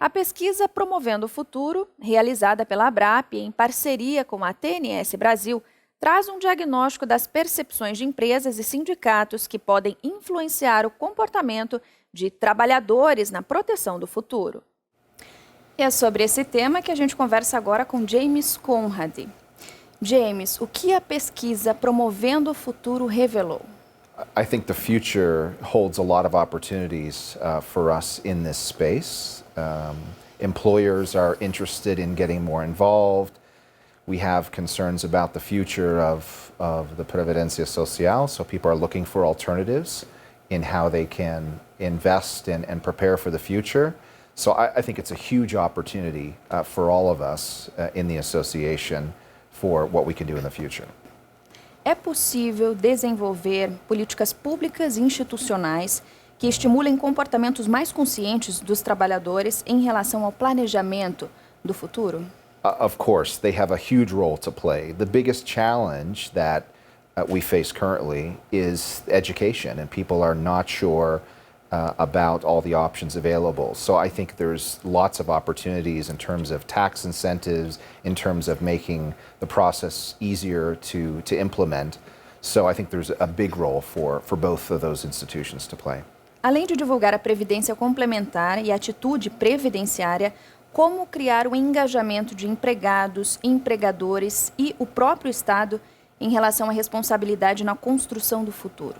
A pesquisa Promovendo o Futuro, realizada pela Abrapp em parceria com a TNS Brasil, traz um diagnóstico das percepções de empresas e sindicatos que podem influenciar o comportamento de trabalhadores na proteção do futuro. E é sobre esse tema que a gente conversa agora com James Conrad. James, o que a pesquisa Promovendo o Futuro revelou? I think the future holds a lot of opportunities for us in this space. Employers are interested in getting more involved. We have concerns about the future of the Previdência Social, so people are looking for alternatives in how they can invest and prepare for the future. So I think it's a huge opportunity for all of us in the association for what we can do in the future. É possível desenvolver políticas públicas e institucionais que estimulem comportamentos mais conscientes dos trabalhadores em relação ao planejamento do futuro? Of course, they have a huge role to play. The biggest challenge that we face currently is education, and people are not sure about all the options available. So I think there's lots of opportunities in terms of tax incentives, in terms of making the process easier to implement. So I think there's a big role for both of those institutions to play. Além de divulgar a Previdência Complementar e a atitude previdenciária, como criar o engajamento de empregados, empregadores e o próprio Estado em relação à responsabilidade na construção do futuro?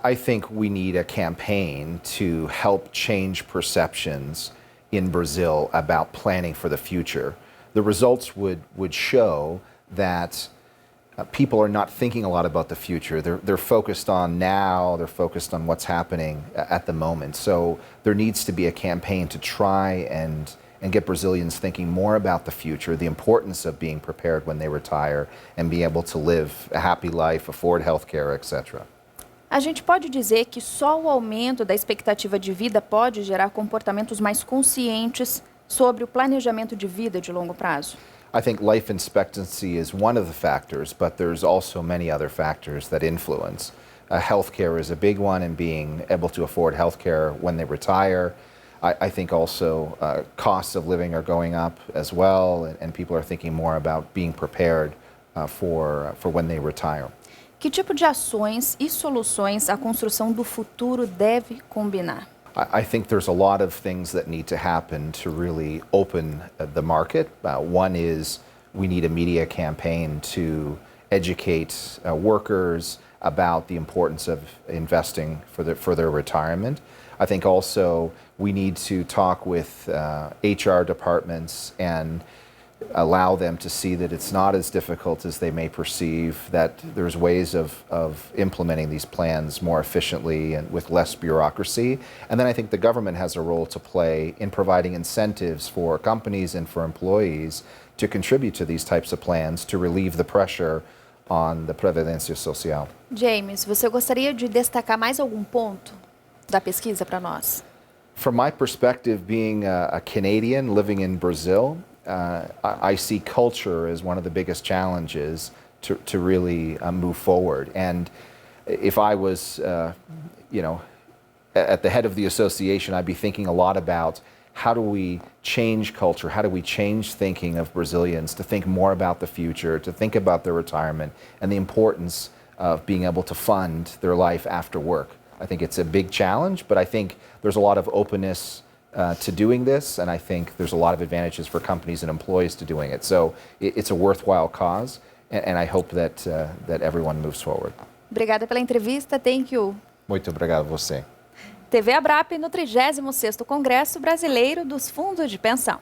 I think we need a campaign to help change perceptions in Brazil about planning for the future. The results would show that people are not thinking a lot about the future. They're focused on now, they're focused on what's happening at the moment. So there needs to be a campaign to try and get Brazilians thinking more about the future, the importance of being prepared when they retire and be able to live a happy life, afford health care, etc. A gente pode dizer que só o aumento da expectativa de vida pode gerar comportamentos mais conscientes sobre o planejamento de vida de longo prazo? I think life expectancy is one of the factors, but there's also many other factors that influence. Healthcare is a big one, and being able to afford healthcare when they retire. I think also costs of living are going up as well, and people are thinking more about being prepared for when they retire. Que tipo de ações e soluções a construção do futuro deve combinar? I think there's a lot of things that need to happen to really open the market. One is we need a media campaign to educate workers about the importance of investing for their retirement. I think also we need to talk with HR departments and allow them to see that it's not as difficult as they may perceive, that there's ways of implementing these plans more efficiently and with less bureaucracy. And then I think the government has a role to play in providing incentives for companies and for employees to contribute to these types of plans to relieve the pressure on the Previdência Social. James, você gostaria de destacar mais algum ponto da pesquisa para nós? From my perspective, being a Canadian living in Brazil, I see culture as one of the biggest challenges to really move forward. And if I was, at the head of the association, I'd be thinking a lot about how do we change culture? How do we change thinking of Brazilians to think more about the future, to think about their retirement and the importance of being able to fund their life after work? I think it's a big challenge, but I think there's a lot of openness to doing this, and I think there's a lot of advantages for companies and employees to doing it. So it's a worthwhile cause, and I hope that everyone moves forward. Obrigada pela entrevista. Thank you. Muito obrigado a você. TV Abrapp no 36º Congresso Brasileiro dos Fundos de Pensão.